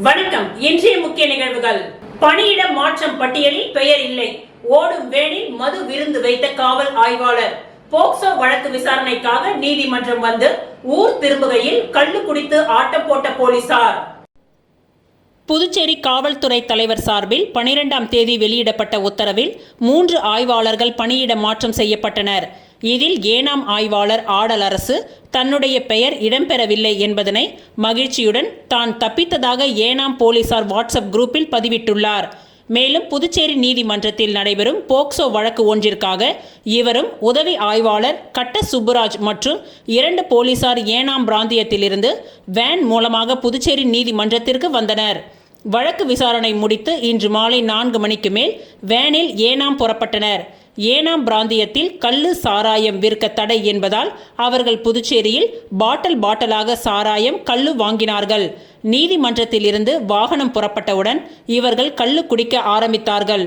வணக்கம். இன்றைய முக்கிய நிகழ்வுகள். பணியிட மாற்றம் பட்டியலில் பெயர் இல்லை. ஓடும் வேனில் மது விருந்து வைத்த காவல் ஆய்வாளர். போக்சோ வழக்கு விசாரணைக்காக நீதிமன்றம் வந்து ஊர் திரும்புகையில் கள்ளு குடித்து ஆட்டம் போட்ட போலீசார். புதுச்சேரி காவல்துறை தலைவர் சார்பில் 12ஆம் தேதி வெளியிடப்பட்ட உத்தரவில் 3 ஆய்வாளர்கள் பணியிட மாற்றம் செய்யப்பட்டனர். இதில் ஏனாம் ஆய்வாளர் ஆடல் அரசு தன்னுடைய பெயர் இடம்பெறவில்லை என்பதனை மகிழ்ச்சியுடன் தான் தப்பித்ததாக ஏனாம் போலீசார் வாட்ஸ்அப் குரூப்பில் பதிவிட்டுள்ளார். மேலும் புதுச்சேரி நீதிமன்றத்தில் நடைபெறும் போக்சோ வழக்கு ஒன்றிற்காக இவரும் உதவி ஆய்வாளர் கட்ட சுப்புராஜ் மற்றும் 2 போலீசார் ஏனாம் பிராந்தியத்திலிருந்து வேன் மூலமாக புதுச்சேரி நீதிமன்றத்திற்கு வந்தனர். வழக்கு விசாரணை முடித்து இன்று மாலை 4 மணிக்கு மேல் வேனில் ஏனாம் புறப்பட்டனர். ஏனாம் பிராந்தியத்தில் கள்ளு சாராயம் விற்க தடை என்பதால் அவர்கள் புதுச்சேரியில் பாட்டலாக சாராயம் கள்ளு வாங்கினார்கள். நீதிமன்றத்திலிருந்து வாகனம் புறப்பட்டவுடன் இவர்கள் கள்ளு குடிக்க ஆரம்பித்தார்கள்.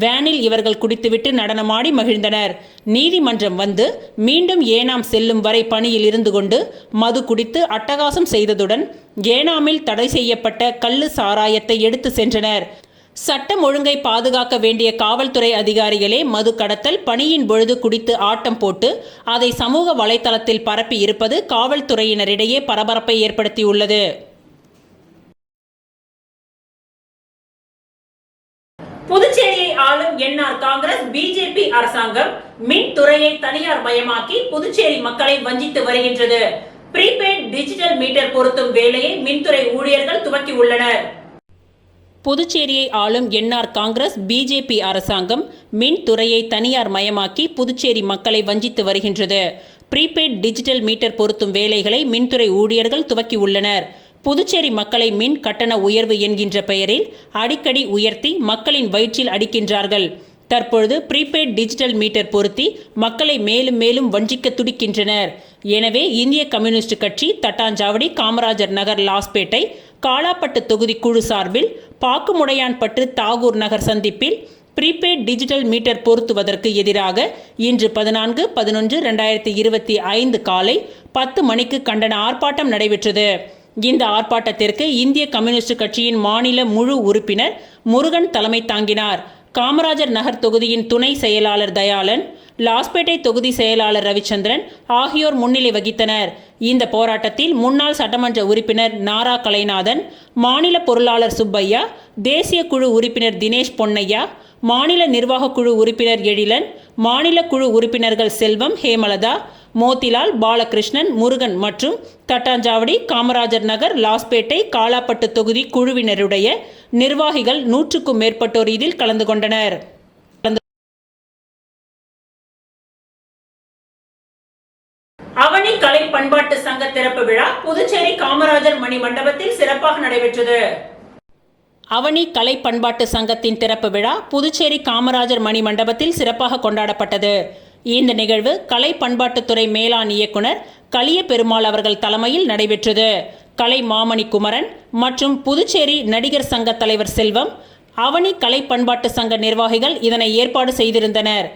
வேனில் இவர்கள் குடித்துவிட்டு நடனமாடி மகிழ்ந்தனர். நீதிமன்றம் வந்து மீண்டும் ஏனாம் செல்லும் வரை பணியில் இருந்து கொண்டு மது குடித்து அட்டகாசம் செய்ததுடன் ஏனாமில் தடை செய்யப்பட்ட கள்ளு சாராயத்தை எடுத்து சென்றனர். சட்டம் ஒழுங்கை பாதுகாக்க வேண்டிய காவல்துறை அதிகாரிகளே மது கடத்தல் பணியின் பொழுது குடித்து ஆட்டம் போட்டு அதை சமூக வலைதளத்தில் பரப்பி இருப்பது காவல்துறையினரிடையே பரபரப்பை ஏற்படுத்தியுள்ளது. புதுச்சேரியை ஆளும் என்ஆர் காங்கிரஸ் பிஜேபி அரசாங்கம் மின்துறையை தனியார் மயமாக்கி புதுச்சேரி மக்களை வஞ்சித்து வருகின்றது. ப்ரீபெய்ட் டிஜிட்டல் மீட்டர் பொருத்தும் வேலையை மின்துறை ஊழியர்கள் துவக்கி உள்ளனர். புதுச்சேரியை ஆளும் என்ஆர் காங்கிரஸ் பிஜேபி அரசாங்கம் மின்துறையை தனியார் மயமாக்கி புதுச்சேரி மக்களை வஞ்சித்து வருகின்றது. ப்ரீபெய்ட் டிஜிட்டல் மீட்டர் பொருத்தும் வேலைகளை மின்துறை ஊழியர்கள் துவக்கி உள்ளனர். புதுச்சேரி மக்களை மின் கட்டண உயர்வு என்கின்ற பெயரில் அடிக்கடி உயர்த்தி மக்களின் வயிற்றில் அடிக்கின்றார்கள். தற்பொழுது ப்ரீபெய்ட் டிஜிட்டல் மீட்டர் பொருத்தி மக்களை மேலும் மேலும் வஞ்சிக்க துடிக்கின்றனர். எனவே இந்திய கம்யூனிஸ்ட் கட்சி தட்டாஞ்சாவடி காமராஜர் நகர் லாஸ்பேட்டை காலாப்பட்டு தொகுதி குழு சார்பில் பாக்குமுடையான்பட்டு தாகூர் நகர் சந்திப்பில் ப்ரீபெய்ட் டிஜிட்டல் மீட்டர் பொருத்துவதற்கு எதிராக இன்று 14/11/2025 காலை 10 மணிக்கு கண்டன ஆர்ப்பாட்டம் நடைபெற்றது. இந்த ஆர்ப்பாட்டத்திற்கு இந்திய கம்யூனிஸ்ட் கட்சியின் மாநில முழு உறுப்பினர் முருகன் தலைமை தாங்கினார். காமராஜர் நகர் தொகுதியின் துணை செயலாளர் தயாளன், லாஸ்பேட்டை தொகுதி செயலாளர் ரவிச்சந்திரன் ஆகியோர் முன்னிலை வகித்தனர். இந்த போராட்டத்தில் முன்னாள் சட்டமன்ற உறுப்பினர் நாரா கலைநாதன், மாநில பொருளாளர் சுப்பையா, தேசிய குழு உறுப்பினர் தினேஷ் பொன்னையா, மாநில நிர்வாக குழு உறுப்பினர் எழிலன், மாநில குழு உறுப்பினர்கள் செல்வம், ஹேமலதா, மோத்திலால், பாலகிருஷ்ணன், முருகன் மற்றும் தட்டாஞ்சாவடி காமராஜர் நகர் லாஸ்பேட்டை காலாப்பட்டு தொகுதி குழுவினருடைய நிர்வாகிகள் 100க்கும் மேற்பட்டோர் இதில் கலந்து கொண்டனர். அவனி கலை பண்பாட்டு சங்க திறப்பு விழா புதுச்சேரி காமராஜர் மணி மண்டபத்தில் சிறப்பாக நடைபெற்றது. அவனி கலை பண்பாட்டு சங்கத்தின் திறப்பு விழா புதுச்சேரி காமராஜர் மணி மண்டபத்தில் சிறப்பாக கொண்டாடப்பட்டது. இந்த நிகழ்வு கலை பண்பாட்டுத்துறை மேலாண் இயக்குனர் கலிய பெருமாள் அவர்கள் தலைமையில் நடைபெற்றது. கலை மாமணி குமரன் மற்றும் புதுச்சேரி நடிகர் சங்க தலைவர் செல்வம், அவனி கலை பண்பாட்டு சங்க நிர்வாகிகள் இதனை ஏற்பாடு செய்திருந்தனர்.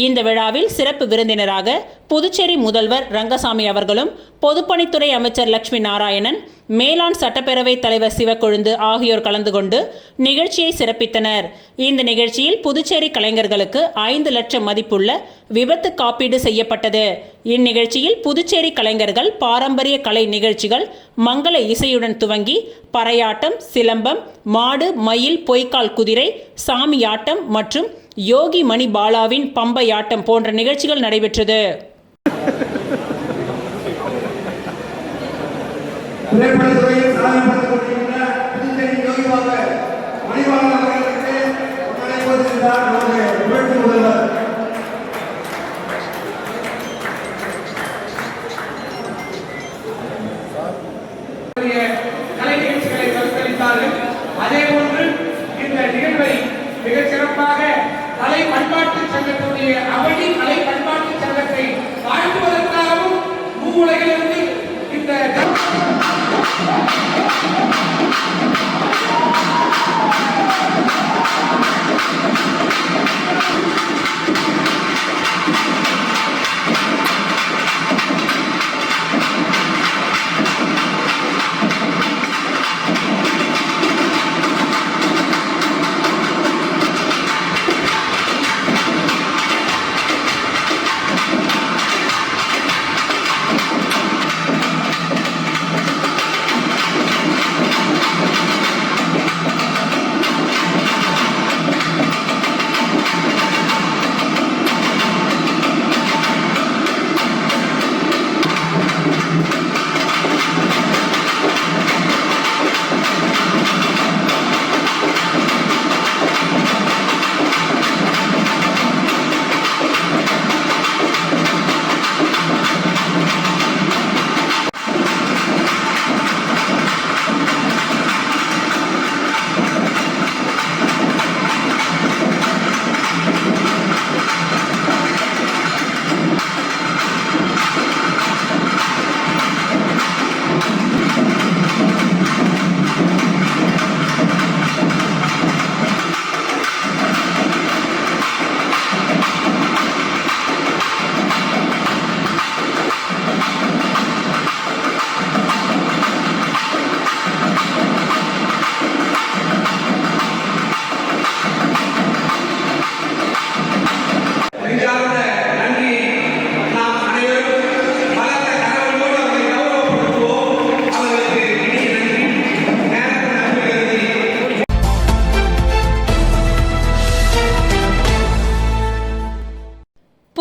இந்த விழாவில் சிறப்பு விருந்தினராக புதுச்சேரி முதல்வர் ரங்கசாமி அவர்களும், பொதுப்பணித்துறை அமைச்சர் லட்சுமி நாராயணன், மேலாண் சட்டப்பேரவை தலைவர் சிவக்கொழுந்து ஆகியோர் கலந்து கொண்டு நிகழ்ச்சியை சிறப்பித்தனர். இந்த நிகழ்ச்சியில் புதுச்சேரி கலைஞர்களுக்கு 5 லட்சம் மதிப்புள்ள விபத்து காப்பீடு செய்யப்பட்டது. இந்நிகழ்ச்சியில் புதுச்சேரி கலைஞர்கள் பாரம்பரிய கலை நிகழ்ச்சிகள் மங்கள இசையுடன் துவங்கி பறையாட்டம், சிலம்பம், மாடு, மயில், பொய்க்கால் குதிரை, சாமியாட்டம் மற்றும் யோகி மணி பாலாவின் பம்பையாட்டம் போன்ற நிகழ்ச்சிகள் நடைபெற்றது. அதேபோன்று இந்த நிகழ்வை மிகச் சிறப்பாக கலை பண்பாட்டு சங்கத்துடைய அவனி கலை பண்பாட்டு சங்கத்தை வாழ்த்துவதற்காகவும் மூவுலகிலிருந்து இந்த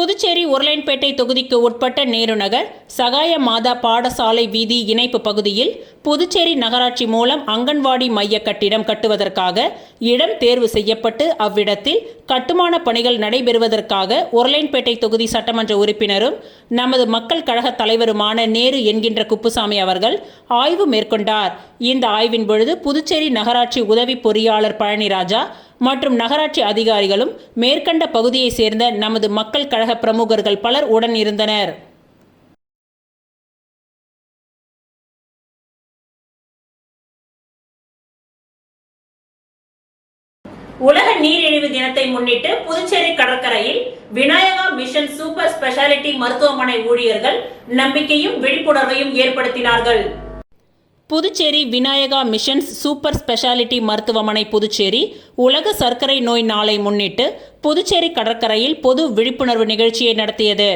புதுச்சேரி உருளையன்பேட்டை தொகுதிக்கு உட்பட்ட நேரு நகர் சகாய மாதா பாடசாலை வீதி இணைப்பு பகுதியில் புதுச்சேரி நகராட்சி மூலம் அங்கன்வாடி மைய கட்டிடம் கட்டுவதற்காக இடம் தேர்வு செய்யப்பட்டு அவ்விடத்தில் கட்டுமான பணிகள் நடைபெறுவதற்காக உருளையன்பேட்டை தொகுதி சட்டமன்ற உறுப்பினரும் நமது மக்கள் கழக தலைவருமான நேரு என்கின்ற குப்புசாமி அவர்கள் ஆய்வு மேற்கொண்டார். இந்த ஆய்வின் பொழுது புதுச்சேரி நகராட்சி உதவி பொறியாளர் பழனிராஜா மற்றும் நகராட்சி அதிகாரிகளும் மேற்கண்ட பகுதியை சேர்ந்த நமது மக்கள் கழக பிரமுகர்கள் பலர் உடன் இருந்தனர். உலக நீரிழிவு தினத்தை முன்னிட்டு புதுச்சேரி கடற்கரையில் விநாயகா மிஷன் சூப்பர் ஸ்பெஷாலிட்டி மருத்துவமனை ஊழியர்கள் நம்பிக்கையும் விழிப்புணர்வையும் ஏற்படுத்தினார்கள். Puducherry Vinayaka missions super speciality மருத்துவமனை புதுச்சேரி உலக சர்க்கரை நோய் நாளை முன்னிட்டு புதுச்சேரி கடற்கரையில் பொது விழிப்புணர்வு நிகழ்ச்சியை நடத்தியது.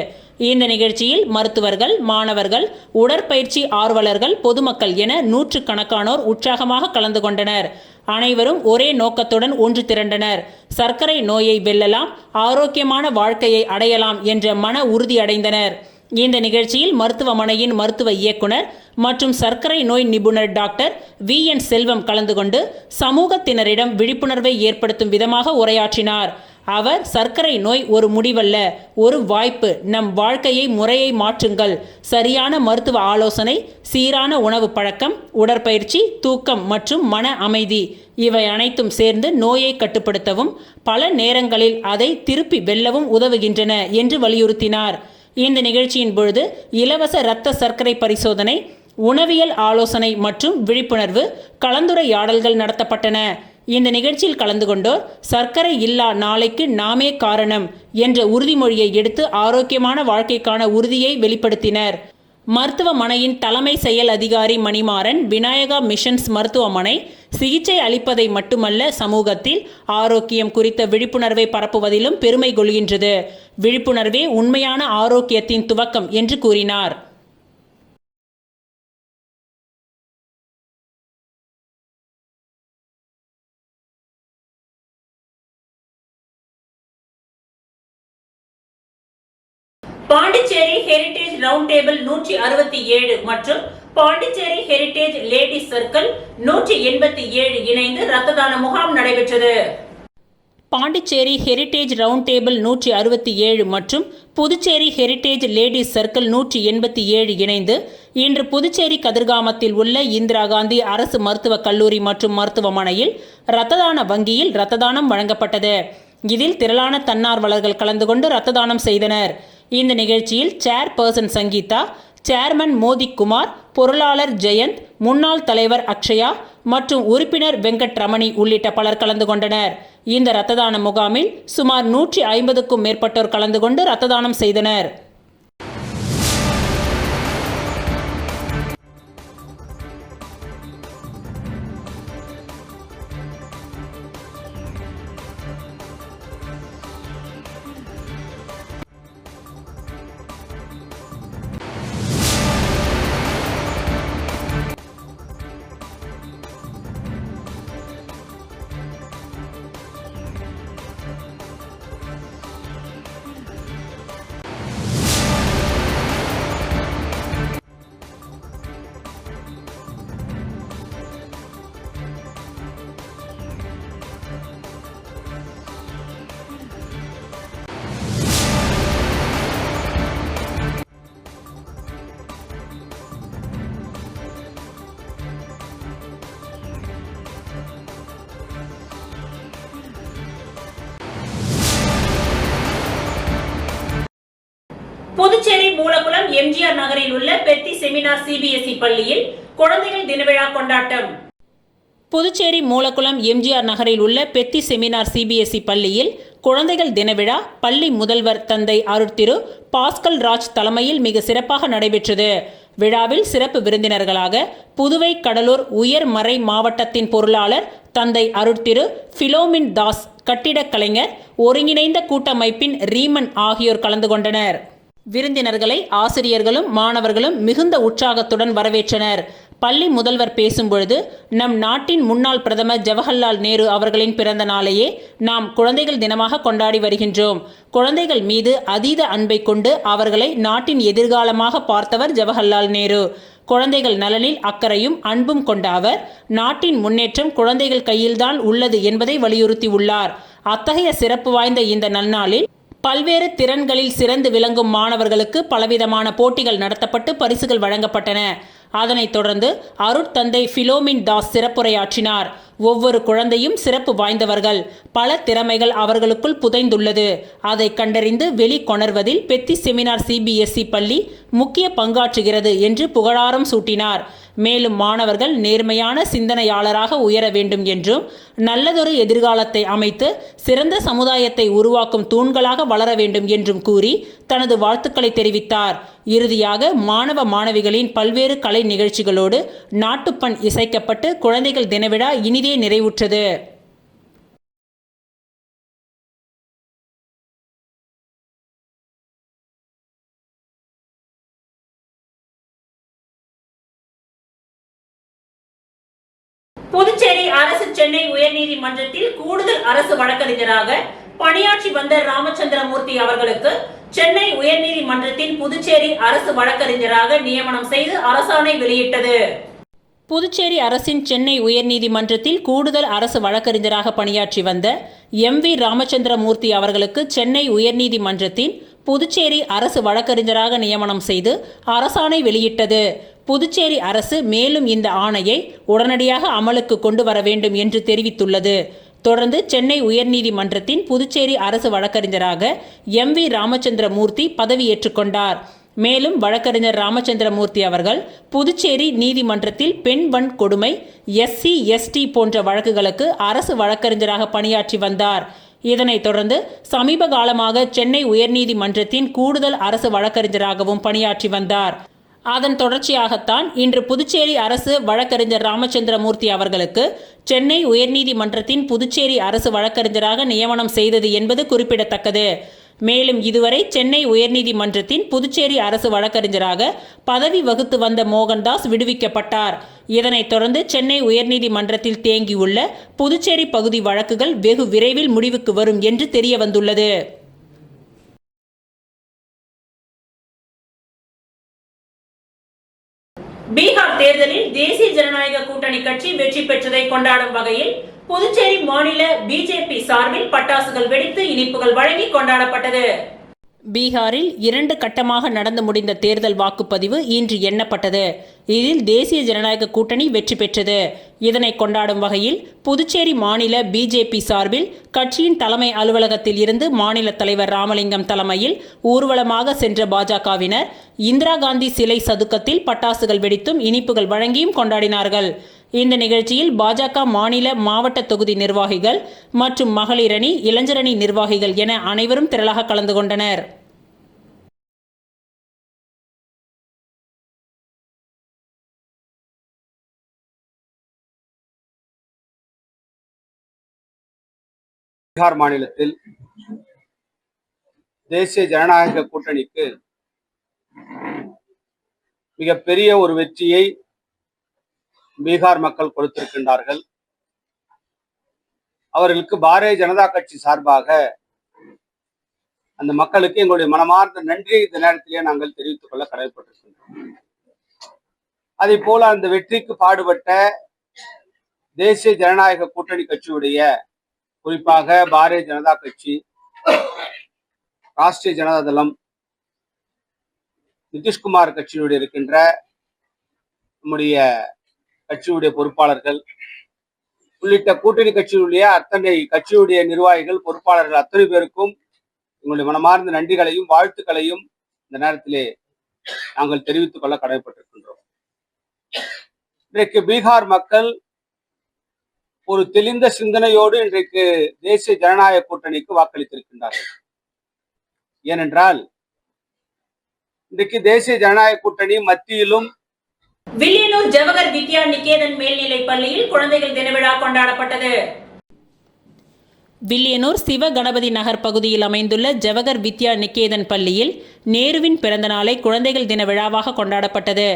இந்த நிகழ்ச்சியில் மருத்துவர்கள், மாணவர்கள், உடற்பயிற்சி ஆர்வலர்கள், பொதுமக்கள் என நூற்றுக்கணக்கானோர் உற்சாகமாக கலந்து கொண்டனர். அனைவரும் ஒரே நோக்கத்துடன் ஒன்று திரண்டனர். சர்க்கரை நோயை வெல்லலாம், ஆரோக்கியமான வாழ்க்கையை அடையலாம் என்ற மன உறுதி அடைந்தனர். இந்த நிகழ்ச்சியில் மருத்துவமனையின் மருத்துவ இயக்குனர் மற்றும் சர்க்கரை நோய் நிபுணர் டாக்டர் VN செல்வம் கலந்து கொண்டு சமூகத்தினரிடம் விழிப்புணர்வை ஏற்படுத்தும் விதமாக உரையாற்றினார். அவர் சர்க்கரை நோய் ஒரு முடிவல்ல, ஒரு வாய்ப்பு. நம் வாழ்க்கையை முறையை மாற்றுங்கள். சரியான மருத்துவ ஆலோசனை, சீரான உணவு பழக்கம், உடற்பயிற்சி, தூக்கம் மற்றும் மன அமைதி இவை அனைத்தும் சேர்ந்து நோயை கட்டுப்படுத்தவும் பல நேரங்களில் அதை திருப்பி வெல்லவும் உதவுகின்றன என்று வலியுறுத்தினார். இந்த நிகழ்ச்சியின் பொழுது இலவச இரத்த சர்க்கரை பரிசோதனை, உணவியல் ஆலோசனை மற்றும் விழிப்புணர்வு கலந்துரையாடல்கள் நடத்தப்பட்டன. இந்த நிகழ்ச்சியில் கலந்து கொண்டோர் சர்க்கரை இல்லா நாளைக்கு நாமே காரணம் என்ற உறுதிமொழியை எடுத்து ஆரோக்கியமான வாழ்க்கைக்கான உறுதியை வெளிப்படுத்தினர். மருத்துவமனையின் தலைமை செயல் அதிகாரி மணிமாறன், விநாயகா மிஷன்ஸ் மருத்துவமனை சிகிச்சை அளிப்பதை மட்டுமல்ல, சமூகத்தில் ஆரோக்கியம் குறித்த விழிப்புணர்வை பரப்புவதிலும் பெருமை கொள்கின்றது. விழிப்புணர்வே உண்மையான ஆரோக்கியத்தின் துவக்கம் என்று கூறினார். பாண்டிச்சேரி ஹெரிடேஜ் ரவுண்ட் டேபிள் 167 மற்றும் பாண்டிச்சேரி ஹெரிடேஜ் லேடிஸ் சர்க்கிள் 187 இணைந்து இரத்த தான முகாம் நடைபெற்றது. பாண்டிச்சேரி ஹெரிடேஜ் ரவுண்ட் டேபிள் 167 மற்றும் புதுச்சேரி ஹெரிடேஜ் லேடிஸ் சர்க்கிள் 187 இணைந்து இன்று புதுச்சேரி கதிர்காமத்தில் உள்ள இந்திரா காந்தி அரசு மருத்துவக் கல்லூரி மற்றும் மருத்துவமனையில் இரத்த தான வங்கியில் இரத்த தானம் வழங்கப்பட்டது. இதில் திரளான தன்னார்வலர்கள் கலந்து கொண்டு இரத்த தானம் செய்தனர். இந்த நிகழ்ச்சியில் சேர்பர்சன் சங்கீதா, சேர்மன் மோதிக்குமார், பொருளாளர் ஜெயந்த், முன்னாள் தலைவர் அக்ஷயா மற்றும் உறுப்பினர் வெங்கட் ரமணி உள்ளிட்ட பலர் கலந்து கொண்டனர். இந்த இரத்த தான முகாமில் சுமார் 150க்கும் மேற்பட்டோர் கலந்து கொண்டு இரத்த தானம் செய்தனர். புதுச்சேரி மூலகுளம் MGR நகரில் உள்ள பெத்தி செமினார் CBSE பள்ளியில் குழந்தைகள் தினவிழா கொண்டாட்டம். புதுச்சேரி மூலகுளம் MGR நகரில் உள்ள பெத்தி செமினார் CBSE பள்ளியில் குழந்தைகள் தினவிழா பள்ளி முதல்வர் தந்தை அருட்திரு பாஸ்கல் ராஜ் தலைமையில் மிக சிறப்பாக நடைபெற்றது. விழாவில் சிறப்பு விருந்தினர்களாக புதுவை கடலூர் உயர்மறை மாவட்டத்தின் பொருளாளர் தந்தை அருட்திரு பிலோமின் தாஸ், கட்டிடக் கலைஞர் ஒருங்கிணைந்த கூட்டமைப்பின் ரீமன் ஆகியோர் கலந்து கொண்டனர். விருந்தினர்களை ஆசிரியர்களும் மாணவர்களும் மிகுந்த உற்சாகத்துடன் வரவேற்றனர். பள்ளி முதல்வர் பேசும்பொழுது, நம் நாட்டின் முன்னாள் பிரதமர் ஜவஹர்லால் நேரு அவர்களின் பிறந்த நாளையே நாம் குழந்தைகள் தினமாக கொண்டாடி வருகின்றோம். குழந்தைகள் மீது அதீத அன்பை கொண்டு அவர்களை நாட்டின் எதிர்காலமாக பார்த்தவர் ஜவஹர்லால் நேரு. குழந்தைகள் நலனில் அக்கறையும் அன்பும் கொண்ட அவர், நாட்டின் முன்னேற்றம் குழந்தைகள் கையில்தான் உள்ளது என்பதை வலியுறுத்தியுள்ளார். அத்தகைய சிறப்பு வாய்ந்த இந்த நன்னாளில் பல்வேறு திறன்களில் சிறந்து விளங்கும் மாணவர்களுக்கு பலவிதமான போட்டிகள் நடத்தப்பட்டு பரிசுகள் வழங்கப்பட்டன. அதனைத் தொடர்ந்து அருட்தந்தை பிலோமின் தாஸ் சிறப்புரையாற்றினார். ஒவ்வொரு குழந்தையும் சிறப்பு வாய்ந்தவர்கள். பல திறமைகள் அவர்களுக்குள் புதைந்துள்ளது. அதை கண்டறிந்து வெளிக்கொணர்வதில் பெத்தி செமினார் CBSE பள்ளி முக்கிய பங்காற்றுகிறது என்று புகழாரம் சூட்டினார். மேலும் மாணவர்கள் நேர்மையான சிந்தனையாளராக உயர வேண்டும் என்றும், நல்லதொரு எதிர்காலத்தை அமைத்து சிறந்த சமுதாயத்தை உருவாக்கும் தூண்களாக வளர வேண்டும் என்றும் கூறி தனது வாழ்த்துக்களை தெரிவித்தார். இறுதியாக மாணவ மாணவிகளின் பல்வேறு கலை நிகழ்ச்சிகளோடு நாட்டுப்பண் இசைக்கப்பட்டு குழந்தைகள் தின விழா இனிதே நிறைவுற்றது. புதுச்சேரி அரசு சென்னை உயர்நீதிமன்றத்தில் கூடுதல் அரசு வழக்கறிஞராக பணியாற்றி வந்த ராமச்சந்திரமூர்த்தி அவர்களுக்கு சென்னை உயர்நீதிமன்றத்தின் புதுச்சேரி அரசு வழக்கறிஞராக நியமனம் செய்து அரசாணை வெளியிட்டது. புதுச்சேரி அரசின் சென்னை உயர்நீதிமன்றத்தில் கூடுதல் அரசு வழக்கறிஞராக பணியாற்றி வந்த MV ராமச்சந்திரமூர்த்தி அவர்களுக்கு சென்னை உயர்நீதிமன்றத்தின் புதுச்சேரி அரசு வழக்கறிஞராக நியமனம் செய்து அரசாணை வெளியிட்டது. புதுச்சேரி அரசு மேலும் இந்த ஆணையை உடனடியாக அமலுக்கு கொண்டு வர வேண்டும் என்று தெரிவித்துள்ளது. தொடர்ந்து சென்னை உயர்நீதிமன்றத்தின் புதுச்சேரி அரசு வழக்கறிஞராக MV ராமச்சந்திரமூர்த்தி பதவியேற்றுக் கொண்டார். மேலும் வழக்கறிஞர் ராமச்சந்திரமூர்த்தி அவர்கள் புதுச்சேரி நீதிமன்றத்தில் பெண் வன்கொடுமை, SC ST போன்ற வழக்குகளுக்கு அரசு வழக்கறிஞராக பணியாற்றி வந்தார். இதனைத் தொடர்ந்து சமீப காலமாக சென்னை உயர்நீதிமன்றத்தின் கூடுதல் அரசு வழக்கறிஞராகவும் பணியாற்றி வந்தார். அதன் தொடர்ச்சியாகத்தான் இன்று புதுச்சேரி அரசு வழக்கறிஞர் ராமச்சந்திரமூர்த்தி அவர்களுக்கு சென்னை உயர்நீதிமன்றத்தின் புதுச்சேரி அரசு வழக்கறிஞராக நியமனம் செய்தது என்பது குறிப்பிடத்தக்கது. மேலும் இதுவரை சென்னை உயர்நீதிமன்றத்தின் புதுச்சேரி அரசு வழக்கறிஞராக பதவி வகித்து வந்த மோகன்தாஸ் விடுவிக்கப்பட்டார். இதனைத் தொடர்ந்து சென்னை உயர்நீதிமன்றத்தில் தேங்கியுள்ள புதுச்சேரி பகுதி வழக்குகள் வெகு விரைவில் முடிவுக்கு வரும் என்று தெரிய வந்துள்ளது. பீகார் தேர்தலில் தேசிய ஜனநாயக கூட்டணி கட்சி வெற்றி பெற்றதை கொண்டாடும் வகையில் புதுச்சேரி மாநில BJP சார்பில் பட்டாசுகள் வெடித்து இனிப்புகள் வழங்கி கொண்டாடப்பட்டது. பீகாரில் 2 கட்டமாக நடந்து முடிந்த தேர்தல் வாக்குப்பதிவு இன்று எண்ணப்பட்டது. இதில் தேசிய ஜனநாயக கூட்டணி வெற்றி பெற்றது. இதனை கொண்டாடும் வகையில் புதுச்சேரி மாநில BJP சார்பில் கட்சியின் தலைமை அலுவலகத்தில் இருந்து மாநில தலைவர் ராமலிங்கம் தலைமையில் ஊர்வலமாக சென்ற பாஜகவினர் இந்திரா காந்தி சிலை சதுக்கத்தில் பட்டாசுகள் வெடித்தும் இனிப்புகள் வழங்கியும் கொண்டாடினார்கள். இந்த நிகழ்ச்சியில் பாஜக மாநில மாவட்ட தொகுதி நிர்வாகிகள் மற்றும் மகளிரணி, இளைஞரணி நிர்வாகிகள் என அனைவரும் திரளாக கலந்து கொண்டனர். பீகார் மாநிலத்தில் தேசிய ஜனநாயக கூட்டணிக்கு மிகப்பெரிய ஒரு வெற்றியை பீகார் மக்கள் கொடுத்திருக்கின்றார்கள். அவர்களுக்கு பாரதிய ஜனதா கட்சி சார்பாக அந்த மக்களுக்கு எங்களுடைய மனமார்ந்த நன்றியை இந்த நேரத்திலே நாங்கள் தெரிவித்துக் கொள்ள கடமைப்பட்டிருக்கின்றோம். அதே போல அந்த வெற்றிக்கு பாடுபட்ட தேசிய ஜனநாயக கூட்டணி கட்சியுடைய, குறிப்பாக பாரதிய ஜனதா கட்சி, ராஷ்டிரிய ஜனதா தளம், நிதிஷ்குமார் கட்சியுடைய இருக்கின்ற நம்முடைய கட்சியுடைய பொறுப்பாளர்கள் உள்ளிட்ட கூட்டணி கட்சியுடைய அத்தனை கட்சியுடைய நிர்வாகிகள், பொறுப்பாளர்கள் அத்தனை பேருக்கும் எங்களுடைய மனமார்ந்த நன்றிகளையும் வாழ்த்துக்களையும் இந்த நேரத்திலே நாங்கள் தெரிவித்துக் கொள்ள கடமைப்பட்டிருக்கின்றோம். இன்றைக்கு பீகார் மக்கள் ஒரு தெளிந்த சிந்தனையோடு இன்றைக்கு தேசிய ஜனநாயக கூட்டணிக்கு வாக்களித்திருக்கின்றார்கள். ஏனென்றால் இன்றைக்கு தேசிய ஜனநாயக கூட்டணி மத்தியிலும் வில்லியனூர் ஜவஹர் வித்யா நிகேதன் மேல்நிலை பள்ளியில் குழந்தைகள் தின விழா கொண்டாடப்பட்டது. வில்லியனூர் சிவ கணபதி நகர் பகுதியில் அமைந்துள்ள ஜவஹர் வித்யா நிகேதன் பள்ளியில் நேருவின் பிறந்த நாளை குழந்தைகள் தின விழாவாக கொண்டாடப்பட்டது.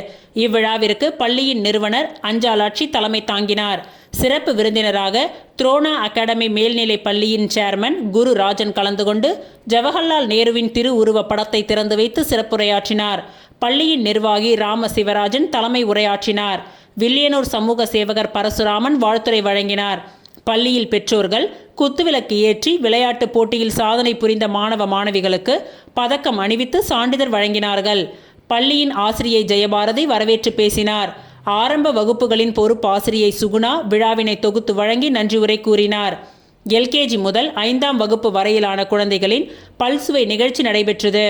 இவ்விழாவிற்கு பள்ளியின் நிறுவனர் அஞ்சாலாட்சி தலைமை தாங்கினார். சிறப்பு விருந்தினராக துரோனா அகாடமி மேல்நிலை பள்ளியின் சேர்மன் குரு ராஜன் கலந்து கொண்டு ஜவஹர்லால் நேருவின் திருவுருவ படத்தை திறந்து வைத்து சிறப்புரையாற்றினார். பள்ளியின் நிர்வாகி ராம சிவராஜன் தலைமை உரையாற்றினார். வில்லியனூர் சமூக சேவகர் பரசுராமன் வாழ்த்துரை வழங்கினார். பள்ளியில் பெற்றோர்கள் குத்துவிளக்கு ஏற்றி விளையாட்டுப் போட்டியில் சாதனை புரிந்த மாணவ மாணவிகளுக்கு பதக்கம் அணிவித்து சான்றிதழ் வழங்கினார்கள். பள்ளியின் ஆசிரியை ஜெயபாரதி வரவேற்று பேசினார். ஆரம்ப வகுப்புகளின் பொறுப்பாசிரியை சுகுணா விழாவினை தொகுத்து வழங்கி நன்றி உரை கூறினார். எல்கேஜி முதல் 5ஆம் வகுப்பு வரையிலான குழந்தைகளின் பல்சுவை நிகழ்ச்சி நடைபெற்றது.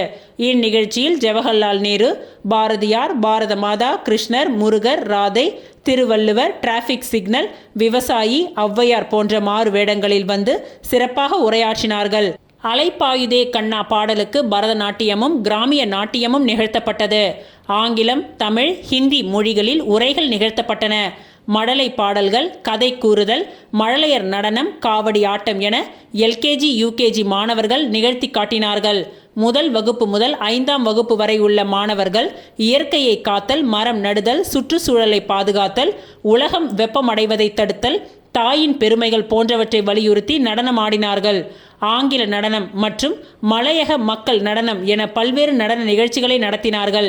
இந்நிகழ்ச்சியில் ஜவஹர்லால் நேரு, பாரதியார், பாரத மாதா, கிருஷ்ணர், முருகர், ராதை, திருவள்ளுவர், டிராபிக் சிக்னல், விவசாயி, ஔவையார் போன்ற மாறு வேடங்களில் வந்து சிறப்பாக உரையாற்றினார்கள். அலைப்பாயுதே கண்ணா பாடலுக்கு பரதநாட்டியமும் கிராமிய நாட்டியமும் நிகழ்த்தப்பட்டது. ஆங்கிலம், தமிழ், ஹிந்தி மொழிகளில் உரைகள் நிகழ்த்தப்பட்டன. மழலை பாடல்கள், கதை கூறுதல், மழலையர் நடனம், காவடி ஆட்டம் என எல்கேஜி யூகேஜி மாணவர்கள் நிகழ்த்தி காட்டினார்கள். முதல் வகுப்பு முதல் 5ஆம் வகுப்பு வரை உள்ள மாணவர்கள் இயற்கையை காத்தல், மரம் நடுதல், சுற்றுச்சூழலை பாதுகாத்தல், உலகம் வெப்பமடைவதை தடுத்தல், தாயின் பெருமைகள் போன்றவற்றை வலியுறுத்தி நடனமாடினார்கள். ஆங்கில நடனம் மற்றும் மலையக மக்கள் நடனம் என பல்வேறு நடன நிகழ்ச்சிகளை நடத்தினார்கள்.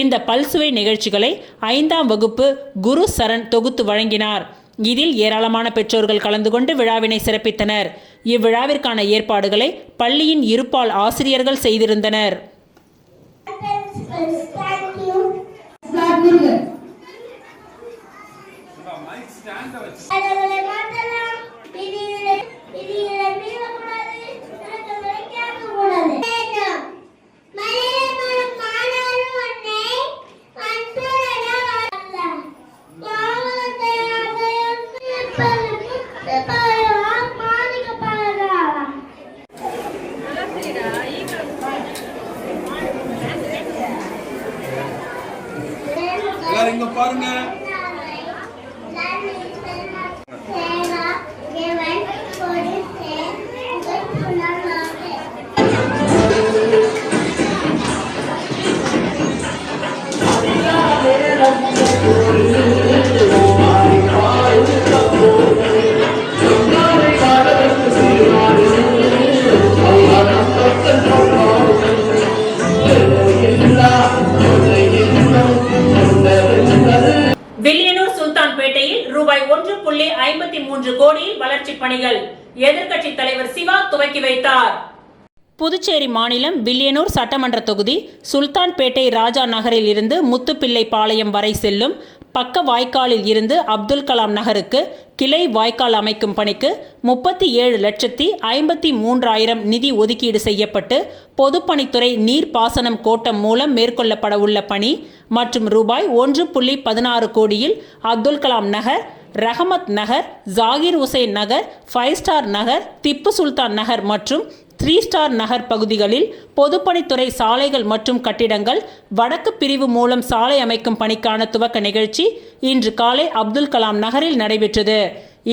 இந்த பல்சுவை நிகழ்ச்சிகளை 5ஆம் வகுப்பு குரு சரண் தொகுத்து வழங்கினார். இதில் ஏராளமான பெற்றோர்கள் கலந்து கொண்டு விழாவினை சிறப்பித்தனர். இவ்விழாவிற்கான ஏற்பாடுகளை பள்ளியின் இருபால் ஆசிரியர்கள் செய்திருந்தனர். இங்க பாருங்க. வில்லியனூர் சுல்தான்பேட்டையில் ரூபாய் 1.53 கோடியில் வளர்ச்சி பணிகள் எதிர்க்கட்சி தலைவர் சிவா துவக்கி வைத்தார். புதுச்சேரி மாநிலம் வில்லியனூர் சட்டமன்ற தொகுதி சுல்தான்பேட்டை ராஜா நகரில் இருந்து முத்துப்பிள்ளை பாளையம் வரை செல்லும் பக்க வாய்க்காலில் இருந்து அப்துல் கலாம் நகருக்கு கிளை வாய்க்கால் அமைக்கும் பணிக்கு 37,53,000 நிதி ஒதுக்கீடு செய்யப்பட்டு பொதுப்பணித்துறை நீர்ப்பாசனம் கோட்டம் மூலம் மேற்கொள்ளப்பட உள்ள பணி மற்றும் ரூபாய் 1.16 கோடியில் அப்துல் கலாம் நகர், ரஹமத் நகர், ஜாகிர் உசேன் நகர், 5 ஸ்டார் நகர், திப்பு சுல்தான் நகர் மற்றும் 3 ஸ்டார் நகர் பகுதிகளில் பொதுப்பணித்துறை சாலைகள் மற்றும் கட்டிடங்கள் வடக்கு பிரிவு மூலம் சாலை அமைக்கும் பணிக்கான துவக்க நிகழ்ச்சி இன்று காலை அப்துல் கலாம் நகரில் நடைபெற்றது.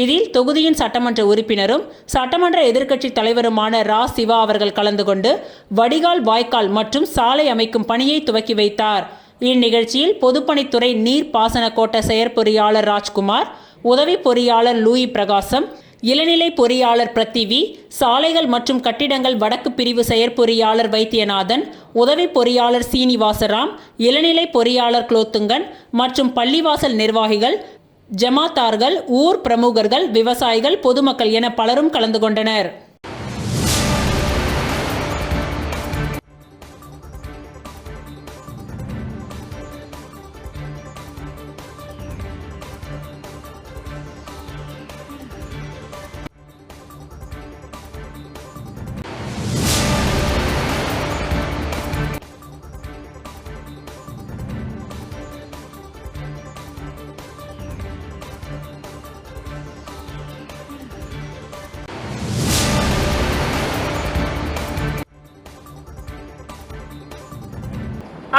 இதில் தொகுதியின் சட்டமன்ற உறுப்பினரும் சட்டமன்ற எதிர்க்கட்சி தலைவருமான ரா சிவா அவர்கள் கலந்து கொண்டு வடிகால் வாய்க்கால் மற்றும் சாலை அமைக்கும் பணியை துவக்கி வைத்தார். இந்நிகழ்ச்சியில் பொதுப்பணித்துறை நீர் பாசன கோட்ட செயற்பொறியாளர் ராஜ்குமார், உதவி பொறியாளர் லூயி பிரகாசம், இளநிலை பொறியாளர் பிரத்திவி, சாலைகள் மற்றும் கட்டிடங்கள் வடக்கு பிரிவு செயற்பொறியாளர் வைத்தியநாதன், உதவி பொறியாளர் சீனிவாசராம், இளநிலை பொறியாளர் குலோத்துங்கன் மற்றும் பள்ளிவாசல் நிர்வாகிகள், ஜமாத்தார்கள், ஊர் பிரமுகர்கள், விவசாயிகள், பொதுமக்கள் என பலரும் கலந்து கொண்டனர்.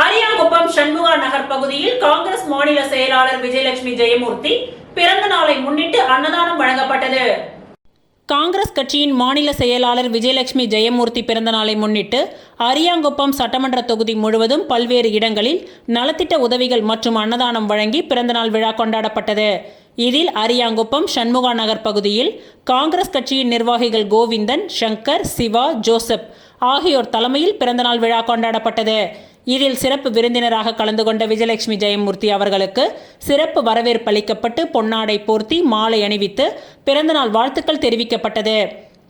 அரியாங்குப்பம் சண்முகா நகர் பகுதியில் காங்கிரஸ் மாநில செயலாளர் விஜயலட்சுமி ஜெயமூர்த்தி பிறந்த நாளை முன்னிட்டு அன்னதானம் வழங்கப்பட்டது. காங்கிரஸ் கட்சியின் மாநில செயலாளர் விஜயலட்சுமி ஜெயமூர்த்தி பிறந்தநாளை முன்னிட்டு அரியாங்குப்பம் சட்டமன்ற தொகுதி முழுவதும் பல்வேறு இடங்களில் நலத்திட்ட உதவிகள் மற்றும் அன்னதானம் வழங்கி பிறந்தநாள் விழா கொண்டாடப்பட்டது. இதில் அரியாங்குப்பம் சண்முகா நகர் பகுதியில் காங்கிரஸ் கட்சியின் நிர்வாகிகள் கோவிந்தன், சங்கர், சிவா, ஜோசப் ஆகியோர் தலைமையில் பிறந்தநாள் விழா கொண்டாடப்பட்டது. இதில் சிறப்பு விருந்தினராக கலந்து கொண்ட விஜயலட்சுமி ஜெயமூர்த்தி அவர்களுக்கு சிறப்பு வரவேற்பு அளிக்கப்பட்டு பொன்னாடை போர்த்தி மாலை அணிவித்து பிறந்தநாள் வாழ்த்துக்கள் தெரிவிக்கப்பட்டது.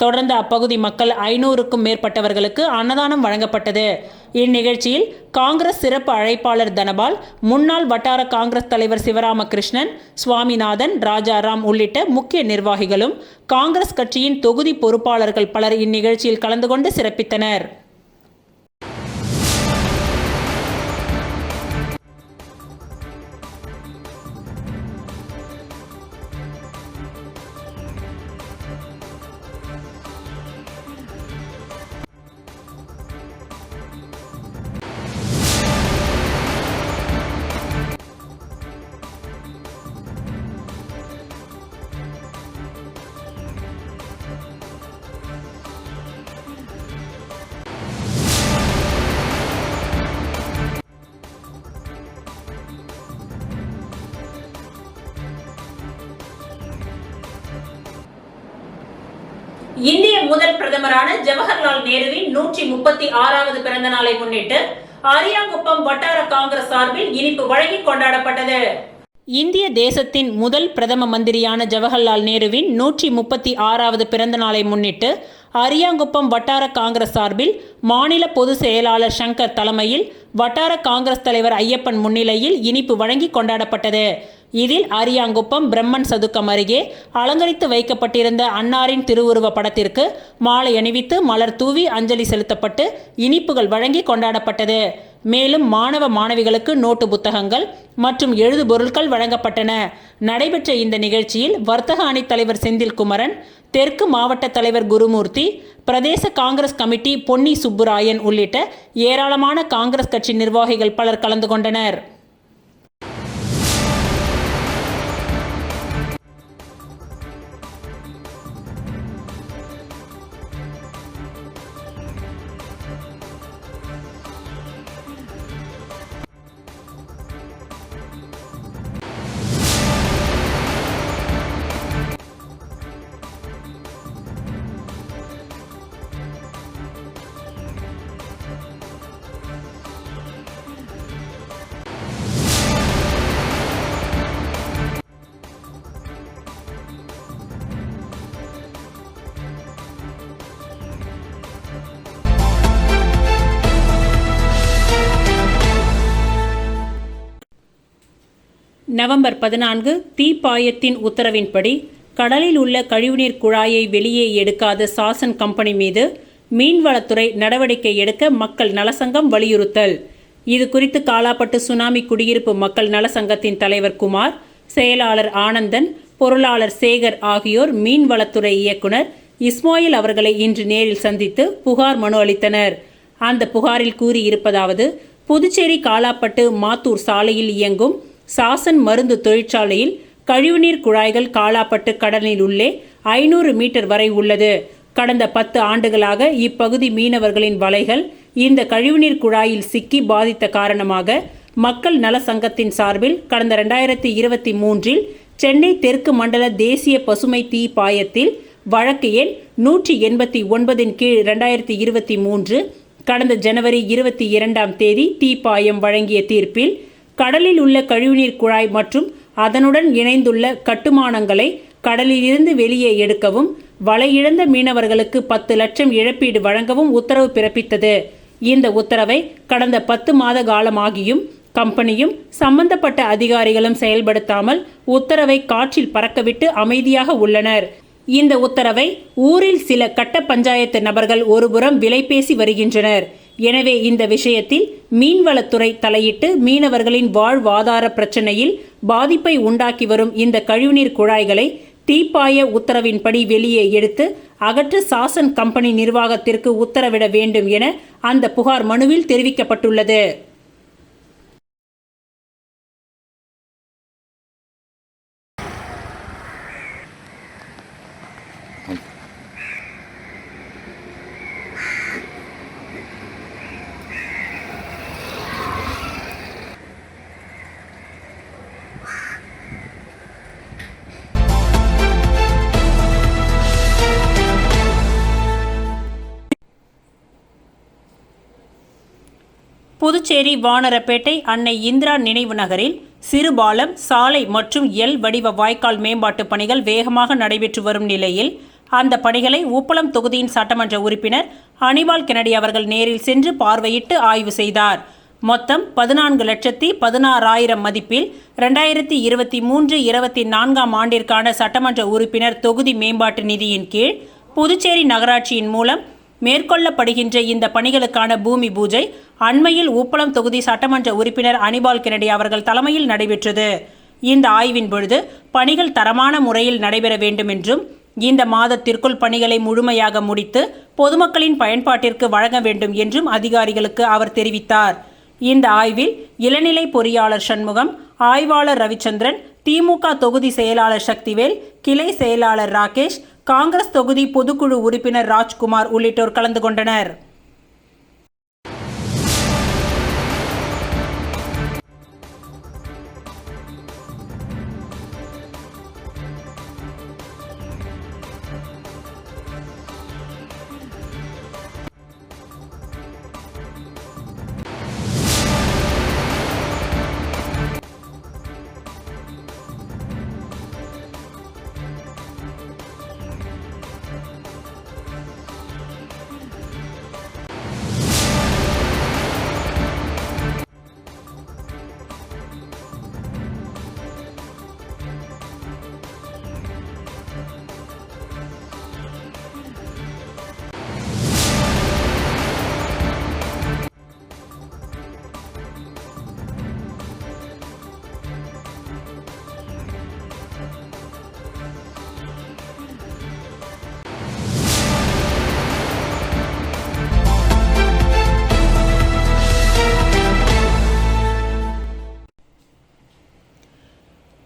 தொடர்ந்து அப்பகுதி மக்கள் 500க்கும் மேற்பட்டவர்களுக்கு அன்னதானம் வழங்கப்பட்டது. இந்நிகழ்ச்சியில் காங்கிரஸ் சிறப்பு அழைப்பாளர் தனபால், முன்னாள் வட்டார காங்கிரஸ் தலைவர் சிவராமகிருஷ்ணன், சுவாமிநாதன், ராஜாராம் உள்ளிட்ட முக்கிய நிர்வாகிகளும் காங்கிரஸ் கட்சியின் தொகுதி பொறுப்பாளர்கள் பலர் இந்நிகழ்ச்சியில் கலந்து கொண்டு சிறப்பித்தனர். இந்திய முதல் பிரதமரான ஜவஹர்லால் நேருவின் 136வது பிறந்த நாளை முன்னிட்டு அரியாங்குப்பம் வட்டார காங்கிரஸ் சார்பில் இனிப்பு வழங்கி கொண்டாடப்பட்டது. இந்திய தேசத்தின் முதல் பிரதம மந்திரியான ஜவஹர்லால் நேருவின் 136வது பிறந்த நாளை முன்னிட்டு அரியாங்குப்பம் வட்டார காங்கிரஸ் சார்பில் மாநில பொதுச் செயலாளர் சங்கர் தலைமையில் வட்டார காங்கிரஸ் தலைவர் ஐயப்பன் முன்னிலையில் இனிப்பு வழங்கி கொண்டாடப்பட்டது. இதில் அரியாங்குப்பம் பிரம்மன் சதுக்கம் அருகே அலங்கரித்து வைக்கப்பட்டிருந்த அன்னாரின் திருவுருவ படத்திற்கு மாலை அணிவித்து மலர் தூவி அஞ்சலி செலுத்தப்பட்டு இனிப்புகள் வழங்கி கொண்டாடப்பட்டது. மேலும் மாணவ மாணவிகளுக்கு நோட்டு புத்தகங்கள் மற்றும் எழுது பொருட்கள் வழங்கப்பட்டன. நடைபெற்ற இந்த நிகழ்ச்சியில் வர்த்தக அணித் தலைவர் செந்தில்குமரன், தெற்கு மாவட்ட தலைவர் குருமூர்த்தி, பிரதேச காங்கிரஸ் கமிட்டி பொன்னி சுப்புராயன் உள்ளிட்ட ஏராளமான காங்கிரஸ் கட்சி நிர்வாகிகள் பலர் கலந்து கொண்டனர். நவம்பர் 14 தீப்பாயத்தின் உத்தரவின்படி கடலில் உள்ள கழிவுநீர் குழாயை வெளியே எடுக்காத சாசன் கம்பெனி மீது மீன்வளத்துறை நடவடிக்கை எடுக்க மக்கள் நலசங்கம் வலியுறுத்தல். இது குறித்து காலாப்பட்டு சுனாமி குடியிருப்பு மக்கள் நலசங்கத்தின் தலைவர் குமார், செயலாளர் ஆனந்தன், பொருளாளர் சேகர் ஆகியோர் மீன்வளத்துறை இயக்குனர் இஸ்மாயில் அவர்களை இன்று நேரில் சந்தித்து புகார் மனு அளித்தனர். அந்த புகாரில் கூறியிருப்பதாவது: புதுச்சேரி காலாப்பட்டு மாத்தூர் சாலையில் இயங்கும் சாசன் மருந்து தொழிற்சாலையில் கழிவுநீர் குழாய்கள் காலாப்பட்டு கடலில் உள்ளே 500 மீட்டர் வரை உள்ளது. கடந்த 10 ஆண்டுகளாக இப்பகுதி மீனவர்களின் வலைகள் இந்த கழிவுநீர் குழாயில் சிக்கி பாதித்த காரணமாக மக்கள் நல சங்கத்தின் சார்பில் கடந்த 2023 சென்னை தெற்கு மண்டல தேசிய பசுமை தீப்பாயத்தில் வழக்கு எண் 189 கீழ் 2023 கடந்த ஜனவரி 22 தீப்பாயம் வழங்கிய தீர்ப்பில் கடலில் உள்ள கழிவுநீர் குழாய் மற்றும் அதனுடன் இணைந்துள்ள கட்டுமானங்களை கடலிலிருந்து வெளியே எடுக்கவும், வலையிழந்த மீனவர்களுக்கு 10 லட்சம் இழப்பீடு வழங்கவும் உத்தரவு பிறப்பித்தது. இந்த உத்தரவை கடந்த 10 மாத காலமாகியும் கம்பெனியும் சம்பந்தப்பட்ட அதிகாரிகளும் செயல்படுத்தாமல் உத்தரவை காற்றில் பறக்கவிட்டு அமைதியாக உள்ளனர். இந்த உத்தரவை ஊரில் சில கட்ட பஞ்சாயத்து நபர்கள் ஒருபுறம் விலை பேசி வருகின்றனர். எனவே இந்த விஷயத்தில் மீன்வளத்துறை தலையிட்டு மீனவர்களின் வாழ்வாதார பிரச்சனையில் பாதிப்பை உண்டாக்கி வரும் இந்த கழிவுநீர் குழாய்களை தீப்பாய உத்தரவின்படி வெளியே எடுத்து அகற்ற சாசன் கம்பெனி நிர்வாகத்திற்கு உத்தரவிட வேண்டும் என அந்த புகார் மனுவில் தெரிவிக்கப்பட்டுள்ளது. புதுச்சேரி வானரப்பேட்டை அன்னை இந்திரா நினைவு நகரில் சிறுபாலம், சாலை மற்றும் எல் வடிவ வாய்க்கால் மேம்பாட்டு பணிகள் வேகமாக நடைபெற்று வரும் நிலையில் அந்த பணிகளை உப்பளம் தொகுதியின் சட்டமன்ற உறுப்பினர் அனிபால் கென்னடி அவர்கள் நேரில் சென்று பார்வையிட்டு ஆய்வு செய்தார். மொத்தம் 14,16,000 மதிப்பில் 2023-24 ஆண்டிற்கான சட்டமன்ற உறுப்பினர் தொகுதி மேம்பாட்டு நிதியின் கீழ் புதுச்சேரி நகராட்சியின் மூலம் மேற்கொள்ளப்படுகின்ற இந்த பணிகளுக்கான பூமி பூஜை அண்மையில் உப்பளம் தொகுதி சட்டமன்ற உறுப்பினர் அனிபால் கென்னடி அவர்கள் தலைமையில் நடைபெற்றது. இந்த ஆய்வின் பொழுது பணிகள் தரமான முறையில் நடைபெற வேண்டும் என்றும் இந்த மாதத்திற்குள் பணிகளை முழுமையாக முடித்து பொதுமக்களின் பயன்பாட்டிற்கு வழங்க வேண்டும் என்றும் அதிகாரிகளுக்கு அவர் தெரிவித்தார். இந்த ஆய்வில் இளநிலை பொறியாளர் சண்முகம், ஆய்வாளர் ரவிச்சந்திரன், திமுக தொகுதி செயலாளர் சக்திவேல், கிளை செயலாளர் ராகேஷ், காங்கிரஸ் தொகுதி பொதுக்குழு உறுப்பினர் ராஜ்குமார் உள்ளிட்டோர் கலந்து கொண்டனர்.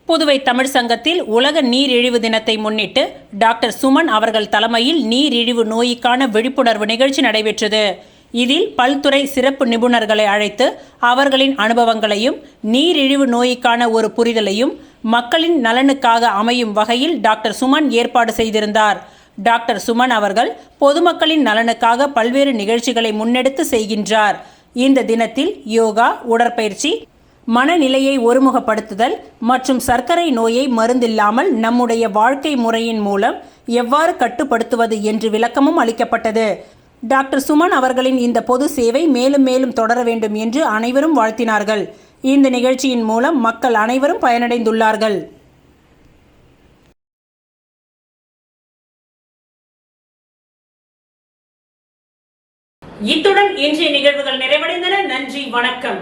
புதுவை தமிழ் சங்கத்தில் உலக நீரிழிவு தினத்தை முன்னிட்டு டாக்டர் சுமன் அவர்கள் தலைமையில் நீரிழிவு நோய்க்கான விழிப்புணர்வு நிகழ்ச்சி நடைபெற்றது. இதில் பல்துறை சிறப்பு நிபுணர்களை அழைத்து அவர்களின் அனுபவங்களையும் நீரிழிவு நோய்க்கான ஒரு புரிதலையும் மக்களின் நலனுக்காக அமையும் வகையில் டாக்டர் சுமன் ஏற்பாடு செய்திருந்தார். டாக்டர் சுமன் அவர்கள் பொதுமக்களின் நலனுக்காக பல்வேறு நிகழ்ச்சிகளை முன்னெடுத்து செய்கின்றார். இந்த தினத்தில் யோகா, உடற்பயிற்சி, மனநிலையை ஒருமுகப்படுத்துதல் மற்றும் சர்க்கரை நோயை மருந்தில்லாமல் நம்முடைய வாழ்க்கை முறையின் மூலம் எவ்வாறு கட்டுப்படுத்துவது என்று விளக்கமும் அளிக்கப்பட்டது. டாக்டர் சுமன் அவர்களின் இந்த பொது சேவை மேலும் மேலும் தொடர வேண்டும் என்று அனைவரும் வாழ்த்தினார்கள். இந்த நிகழ்ச்சியின் மூலம் மக்கள் அனைவரும் பயனடைந்துள்ளார்கள். இத்துடன் இன்றைய நிகழ்வுகள் நிறைவடைந்தன. நன்றி, வணக்கம்.